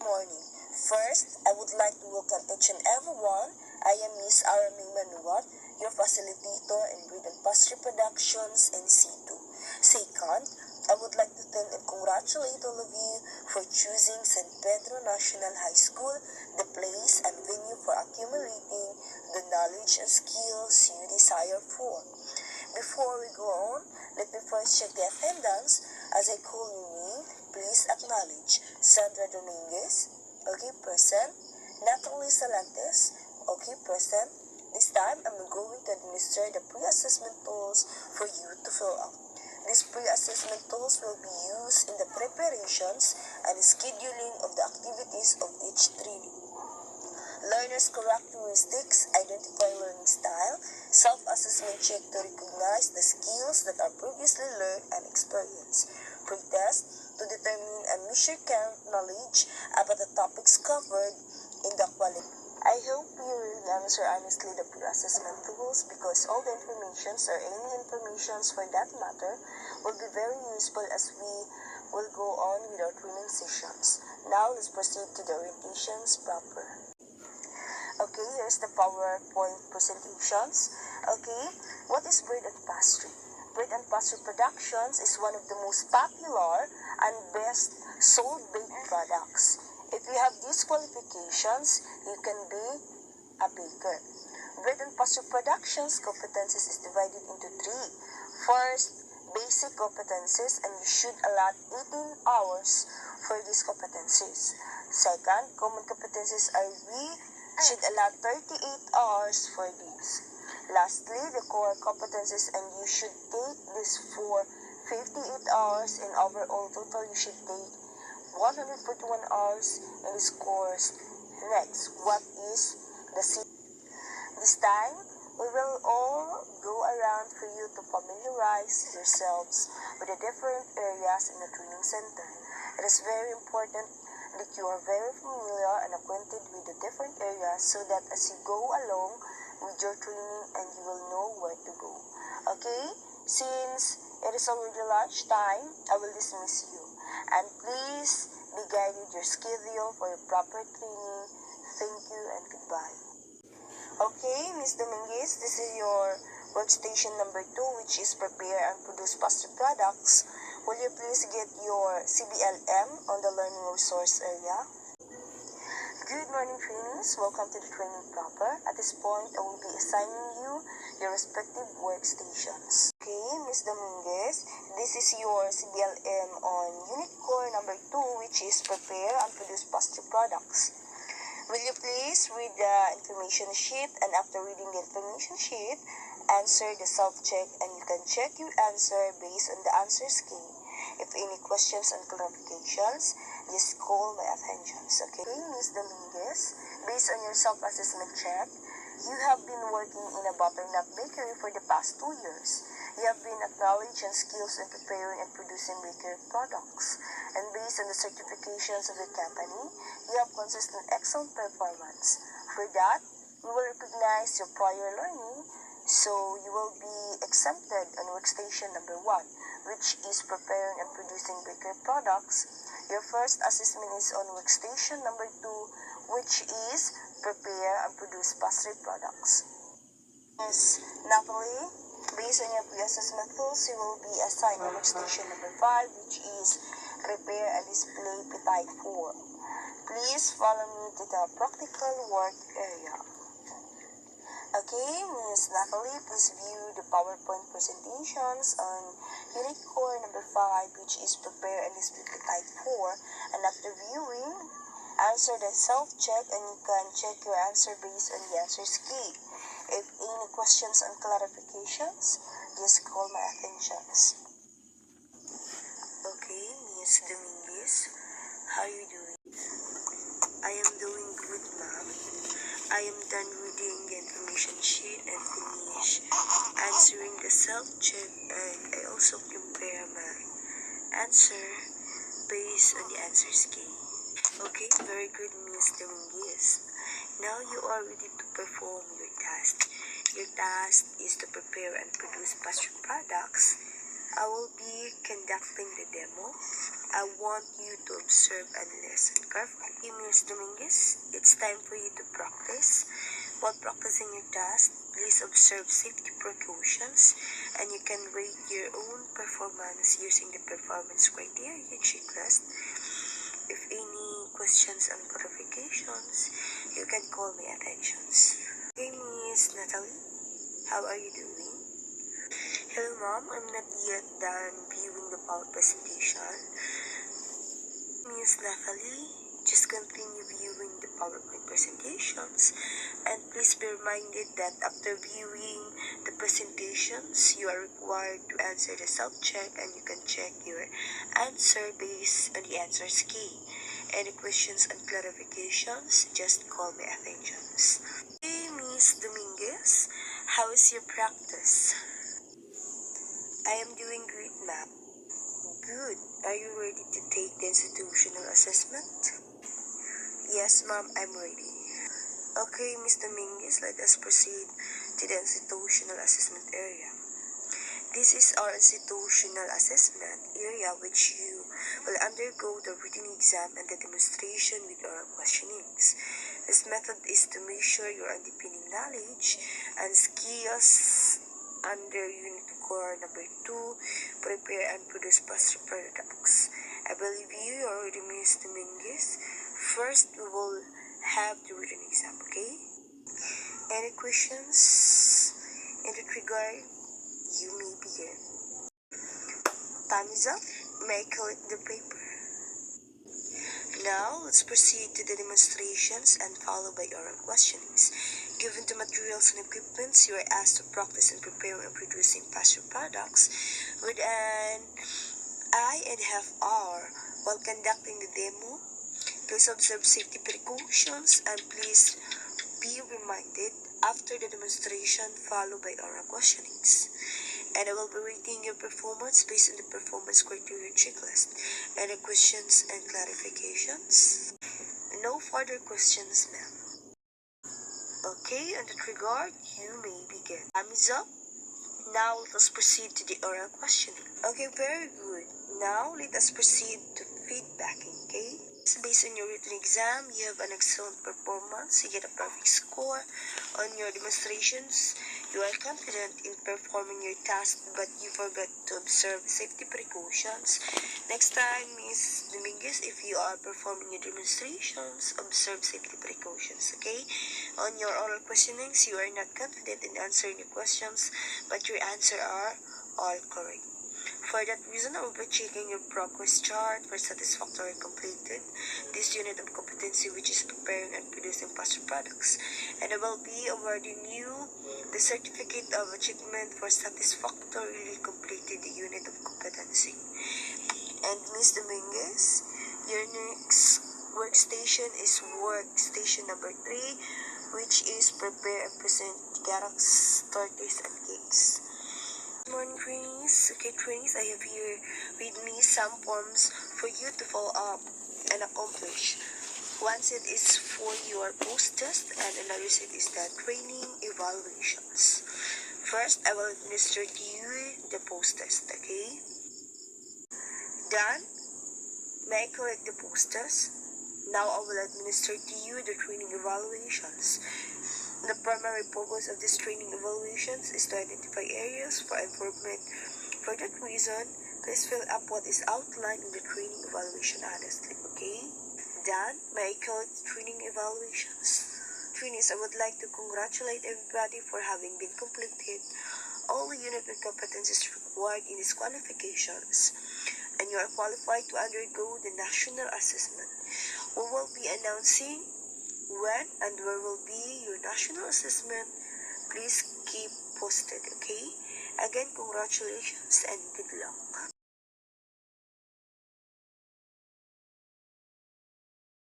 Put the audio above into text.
morning. First, I would like to welcome each and everyone. I am Miss Araming Manuat, your facilitator in Breed and Pastry Productions in C2. Second, I would like to thank and congratulate all of you for choosing San Pedro National High School, the place and venue for accumulating the knowledge and skills you desire for. Before we go on, let me first check the attendance. As I call your name, please acknowledge Sandra Dominguez, okay, present. Natalie Salantes, okay, present. This time, I'm going to administer the pre-assessment tools for you to fill out. These pre-assessment tools will be used in the preparations and scheduling of the activities of each trainee. Learners' characteristics, identify learning style, self-assessment check to recognize the skills that are previously learned and experienced, pretest to determine and measure current knowledge about the topics covered in the quality. I hope you will answer honestly the pre-assessment tools because all the informations or any informations for that matter will be very useful as we will go on with our training sessions. Now let's proceed to the orientations proper. Okay, here's the PowerPoint presentations. Okay, what is bread and pastry? Bread and pastry productions is one of the most popular and best sold baked products. If you have these qualifications, you can be a baker. Bread and pastry productions competencies is divided into three. First, basic competencies, and you should allot 18 hours for these competencies. Second, common competencies are we should allot 38 hours for these. Lastly, the core competencies, and you should take this for 58 hours, and overall total you should take 141 hours in this course. Next, what is the C? This time, we will all go around for you to familiarize yourselves with the different areas in the training center. It is very important that you are very familiar and acquainted with the different areas so that as you go along with your training and you will know where to go. Okay? Since it is already lunch time, I will dismiss you. And please be guided your schedule for your proper training. Thank you and goodbye. Okay, Ms. Dominguez, this is your workstation number 2, which is prepare and produce pastry products. Will you please get your CBLM on the learning resource area? Good morning, trainees. Welcome to the training proper. At this point, I will be assigning you your respective workstations. Okay, Ms. Dominguez, this is your CBLM on unit core number 2, which is prepare and produce pastry products. Will you please read the information sheet, and after reading the information sheet, answer the self-check, and you can check your answer based on the answer scheme. If any questions and clarifications, just call my attentions, okay? Ms. Dominguez, based on your self-assessment check, you have been working in a butternut bakery for the past 2 years. You have been acknowledged and skills in preparing and producing bakery products. And based on the certifications of the company, you have consistent excellent performance. For that, we will recognize your prior learning, so you will be exempted on workstation number 1, which is preparing and producing bakery products. Your first assessment is on workstation number 2, which is prepare and produce pastry products. Ms. Natalie, based on your pre-assessment tools, you will be assigned on workstation number 5, which is prepare and display petite 4. Please follow me to the practical work area. Okay, Ms. Natalie, please view the PowerPoint presentations on unit core number 5, which is prepare and display petite 4. And after viewing, answer the self-check, and you can check your answer based on the answer key. If any questions and clarifications, just call my attentions. Okay, Ms. Dominguez, how are you doing? I am doing good, ma'am. I am done reading the information sheet and finish answering the self-check, and I also compare my answer based on the answer scheme. Okay, very good, Ms. Dominguez. Now you are ready to perform your task. Your task is to prepare and produce pastry products. I will be conducting the demo. I want you to observe and listen carefully. Hey, Ms. Dominguez, it's time for you to practice. While practicing your task, please observe safety precautions and you can rate your own performance using the performance criteria checklist. If any questions and clarifications, you can call me attentions. Hey, Miss Natalie, how are you doing? Hello, Mom. I'm not yet done viewing the PowerPoint presentation. Miss Natalie, just continue viewing the PowerPoint presentations and please be reminded that after viewing the presentations, you are required to answer the self-check and you can check your answer based on the answers key. Any questions and clarifications, just call me attentions. Hey, Miss Dominguez, how is your practice? I am doing great, ma'am. Good. Are you ready to take the institutional assessment? Yes, ma'am, I'm ready. Okay, Ms. Dominguez, let us proceed to the institutional assessment area. This is our institutional assessment area which you will undergo the written exam and the demonstration with oral questionings. This method is to measure your underpinning knowledge and skills under Unit Core number 2, prepare and produce past products. I believe you already, Ms. Dominguez. First, we will have the written exam, okay? Any questions in that regard? You may begin. Time is up. May I collect the paper? Now, let's proceed to the demonstrations and followed by oral questionings. Given the materials and equipments, you are asked to practice in preparing and producing pastry products with an eye and half hour while conducting the demo. Please observe safety precautions and please be reminded after the demonstration followed by oral questionings. And I will be rating your performance based on the performance criteria checklist. Any questions and clarifications? No further questions, ma'am. Okay, in that regard, you may begin. Time is up. Now let us proceed to the oral questioning. Okay, very good. Now let us proceed to feedbacking, okay? Based on your written exam, you have an excellent performance. You get a perfect score. On your demonstrations, you are confident in performing your task, but you forgot to observe safety precautions. Next time, Ms. Dominguez, if you are performing your demonstrations, observe safety precautions, okay? On your oral questionings, you are not confident in answering the questions, but your answers are all correct. For that reason, I will be checking your progress chart for satisfactory completed this unit of competency, which is preparing and producing pastry products. And I will be awarding you the certificate of achievement for satisfactorily completed the unit of competency. And Ms. Dominguez, your next workstation is workstation number 3, which is prepare and present products, tortillas, and cakes. Good morning, trainees. Okay, trainees, I have here with me some forms for you to follow up and accomplish. One set is for your post-test and another set is the training evaluations. First, I will administer to you the post-test, okay? Done? May I collect the post-test? Now I will administer to you the training evaluations. The primary purpose of these training evaluations is to identify areas for improvement. For that reason, please fill up what is outlined in the training evaluation honestly, okay? Done? May I collect the training evaluations? Trainees, I would like to congratulate everybody for having been completed all the unit and competencies required in these qualifications, and you are qualified to undergo the national assessment. We will be announcing when and where will be your national assessment. Please keep posted, okay? Again, congratulations and good luck.